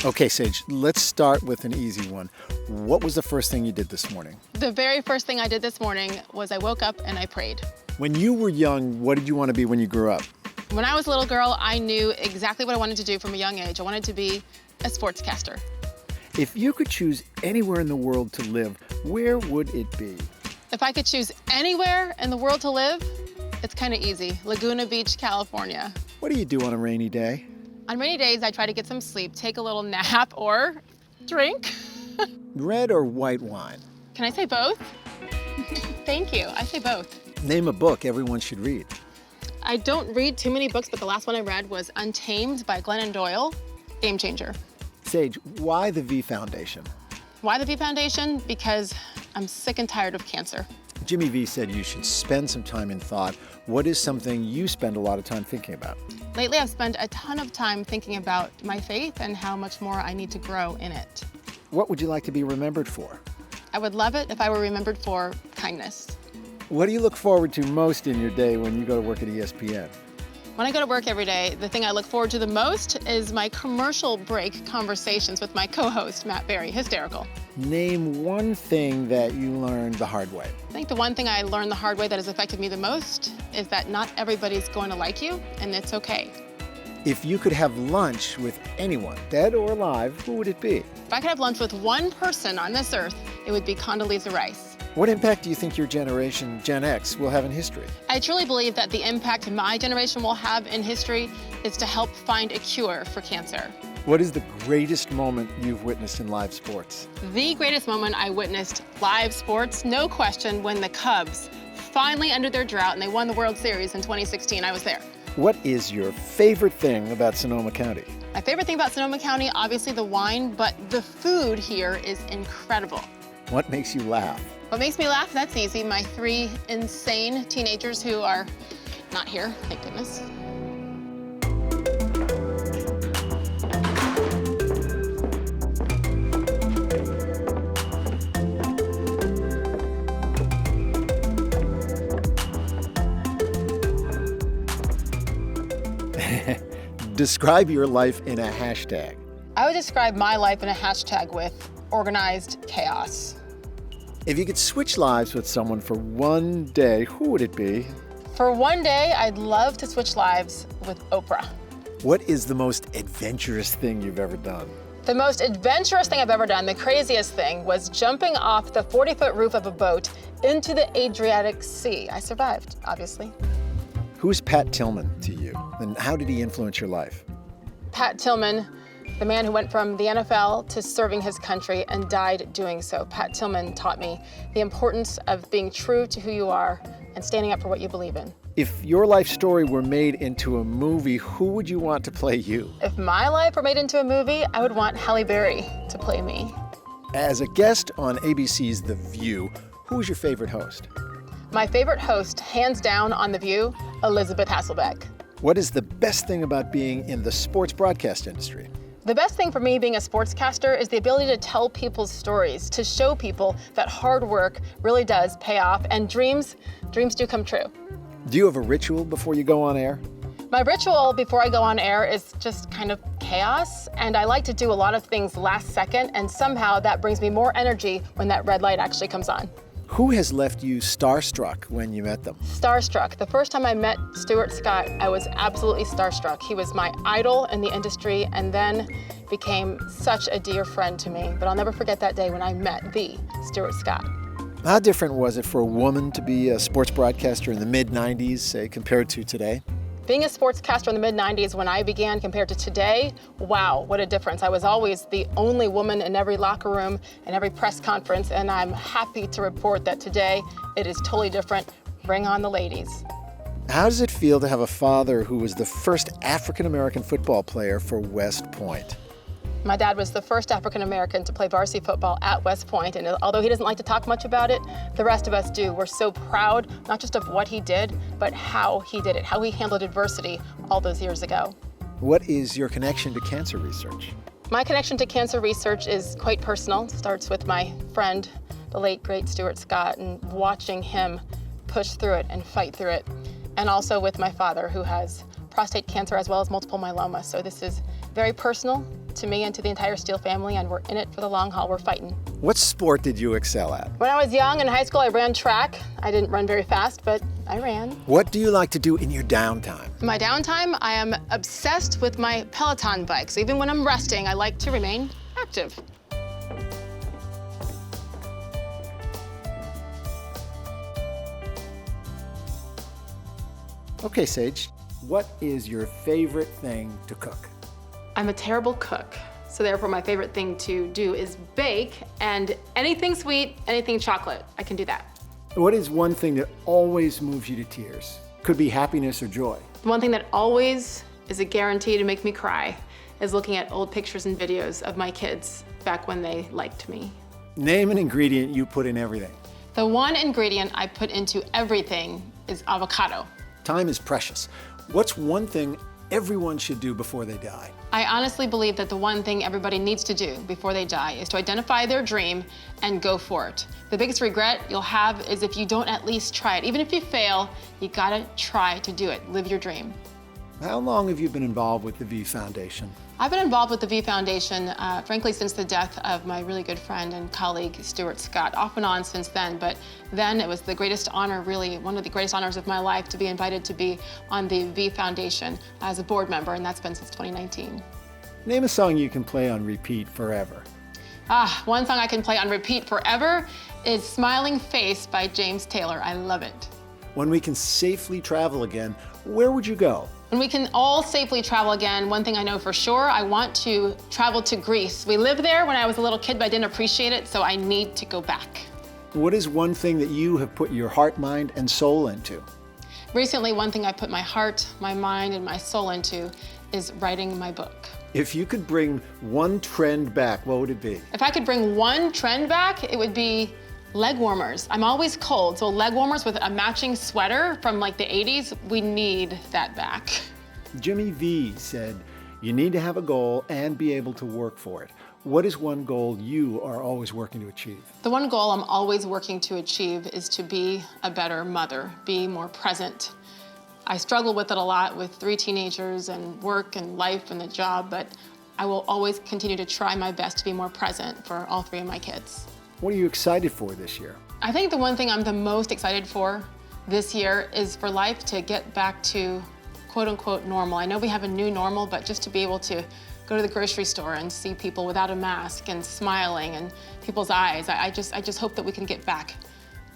Okay, Sage, let's start with an easy one. What was the first thing you did this morning? The very first thing I did this morning was I woke up and I prayed. When you were young, what did you want to be when you grew up? When I was a little girl, I knew exactly what I wanted to do from a young age. I wanted to be a sportscaster. If you could choose anywhere in the world to live, where would it be? If I could choose anywhere in the world to live, it's kind of easy. Laguna Beach, California. What do you do on a rainy day? On rainy days, I try to get some sleep, take a little nap, or drink. Red or white wine? Can I say both? Thank you. I say both. Name a book everyone should read. I don't read too many books, but the last one I read was Untamed by Glennon Doyle. Game changer. Sage, why the V Foundation? Why the V Foundation? Because I'm sick and tired of cancer. Jimmy V said you should spend some time in thought. What is something you spend a lot of time thinking about? Lately, I've spent a ton of time thinking about my faith and how much more I need to grow in it. What would you like to be remembered for? I would love it if I were remembered for kindness. What do you look forward to most in your day when you go to work at ESPN? When I go to work every day, the thing I look forward to the most is my commercial break conversations with my co-host, Matt Berry. Hysterical. Name one thing that you learned the hard way. I think the one thing I learned the hard way that has affected me the most is that not everybody's going to like you, and it's okay. If you could have lunch with anyone, dead or alive, who would it be? If I could have lunch with one person on this earth, it would be Condoleezza Rice. What impact do you think your generation, Gen X, will have in history? I truly believe that the impact my generation will have in history is to help find a cure for cancer. What is the greatest moment you've witnessed in live sports? The greatest moment I witnessed live sports, no question, when the Cubs finally ended their drought and they won the World Series in 2016. I was there. What is your favorite thing about Sonoma County? My favorite thing about Sonoma County, obviously the wine, but the food here is incredible. What makes you laugh? What makes me laugh? That's easy. My 3 insane teenagers who are not here, thank goodness. Describe your life in a hashtag. I would describe my life in a hashtag with organized chaos. If you could switch lives with someone for one day, who would it be? For one day, I'd love to switch lives with Oprah. What is the most adventurous thing you've ever done? The most adventurous thing I've ever done, the craziest thing, was jumping off the 40-foot roof of a boat into the Adriatic Sea. I survived, obviously. Who's Pat Tillman to you, and how did he influence your life? Pat Tillman, the man who went from the NFL to serving his country and died doing so. Pat Tillman taught me the importance of being true to who you are and standing up for what you believe in. If your life story were made into a movie, who would you want to play you? If my life were made into a movie, I would want Halle Berry to play me. As a guest on ABC's The View, who's your favorite host? My favorite host, hands down on The View, Elizabeth Hasselbeck. What is the best thing about being in the sports broadcast industry? The best thing for me being a sportscaster is the ability to tell people's stories, to show people that hard work really does pay off, and dreams do come true. Do you have a ritual before you go on air? My ritual before I go on air is just kind of chaos, and I like to do a lot of things last second, and somehow that brings me more energy when that red light actually comes on. Who has left you starstruck when you met them? Starstruck. The first time I met Stuart Scott, I was absolutely starstruck. He was my idol in the industry and then became such a dear friend to me. But I'll never forget that day when I met the Stuart Scott. How different was it for a woman to be a sports broadcaster in the mid-90s, say, compared to today? Being a sportscaster in the mid-90s when I began compared to today, wow, what a difference. I was always the only woman in every locker room and every press conference, and I'm happy to report that today it is totally different. Bring on the ladies. How does it feel to have a father who was the first African-American football player for West Point? My dad was the first African-American to play varsity football at West Point, and although he doesn't like to talk much about it, the rest of us do. We're so proud, not just of what he did, but how he did it, how he handled adversity all those years ago. What is your connection to cancer research? My connection to cancer research is quite personal. It starts with my friend, the late, great Stuart Scott, and watching him push through it and fight through it, and also with my father, who has prostate cancer as well as multiple myeloma. So this is very personal to me and to the entire Steele family, and we're in it for the long haul. We're fighting. What sport did you excel at? When I was young in high school, I ran track. I didn't run very fast, but I ran. What do you like to do in your downtime? In my downtime, I am obsessed with my Peloton bikes. Even when I'm resting, I like to remain active. Okay, Sage, what is your favorite thing to cook? I'm a terrible cook, so therefore my favorite thing to do is bake, and anything sweet, anything chocolate, I can do that. What is one thing that always moves you to tears? Could be happiness or joy. The one thing that always is a guarantee to make me cry is looking at old pictures and videos of my kids back when they liked me. Name an ingredient you put in everything. The one ingredient I put into everything is avocado. Time is precious. What's one thing everyone should do before they die? I honestly believe that the one thing everybody needs to do before they die is to identify their dream and go for it. The biggest regret you'll have is if you don't at least try it. Even if you fail, you gotta try to do it. Live your dream. How long have you been involved with the V Foundation? I've been involved with the V Foundation, frankly, since the death of my really good friend and colleague, Stuart Scott, off and on since then. But then it was the greatest honor, really, one of the greatest honors of my life, to be invited to be on the V Foundation as a board member, and that's been since 2019. Name a song you can play on repeat forever. One song I can play on repeat forever is Smiling Face by James Taylor. I love it. When we can safely travel again, where would you go? When we can all safely travel again, one thing I know for sure, I want to travel to Greece. We lived there when I was a little kid, but I didn't appreciate it, so I need to go back. What is one thing that you have put your heart, mind, and soul into? Recently, one thing I put my heart, my mind, and my soul into is writing my book. If you could bring one trend back, what would it be? If I could bring one trend back, it would be leg warmers. I'm always cold, so leg warmers with a matching sweater from like the 80s, we need that back. Jimmy V said, you need to have a goal and be able to work for it. What is one goal you are always working to achieve? The one goal I'm always working to achieve is to be a better mother, be more present. I struggle with it a lot with 3 teenagers and work and life and the job, but I will always continue to try my best to be more present for all 3 of my kids. What are you excited for this year? I think the one thing I'm the most excited for this year is for life to get back to quote unquote normal. I know we have a new normal, but just to be able to go to the grocery store and see people without a mask and smiling and people's eyes. I just hope that we can get back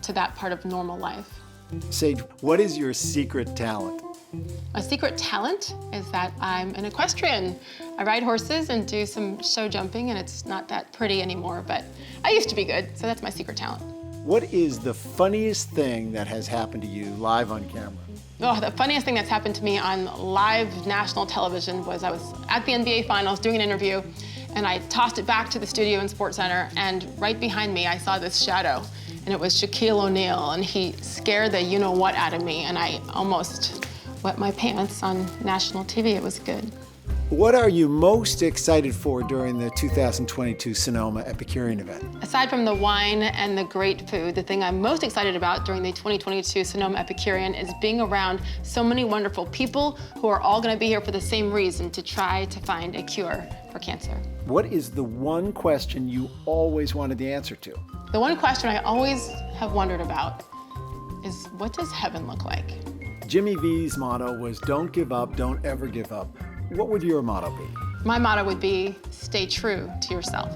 to that part of normal life. Sage, what is your secret talent? My secret talent is that I'm an equestrian. I ride horses and do some show jumping, and it's not that pretty anymore, but I used to be good, so that's my secret talent. What is the funniest thing that has happened to you live on camera? Oh, the funniest thing that's happened to me on live national television was I was at the NBA Finals doing an interview, and I tossed it back to the studio in SportsCenter, and right behind me I saw this shadow, and it was Shaquille O'Neal, and he scared the you-know-what out of me, and I almost wet my pants on national TV. It was good. What are you most excited for during the 2022 Sonoma Epicurean event? Aside from the wine and the great food, the thing I'm most excited about during the 2022 Sonoma Epicurean is being around so many wonderful people who are all going to be here for the same reason, to try to find a cure for cancer. What is the one question you always wanted the answer to? The one question I always have wondered about is, what does heaven look like? Jimmy V's motto was, don't give up, don't ever give up. What would your motto be? My motto would be, stay true to yourself.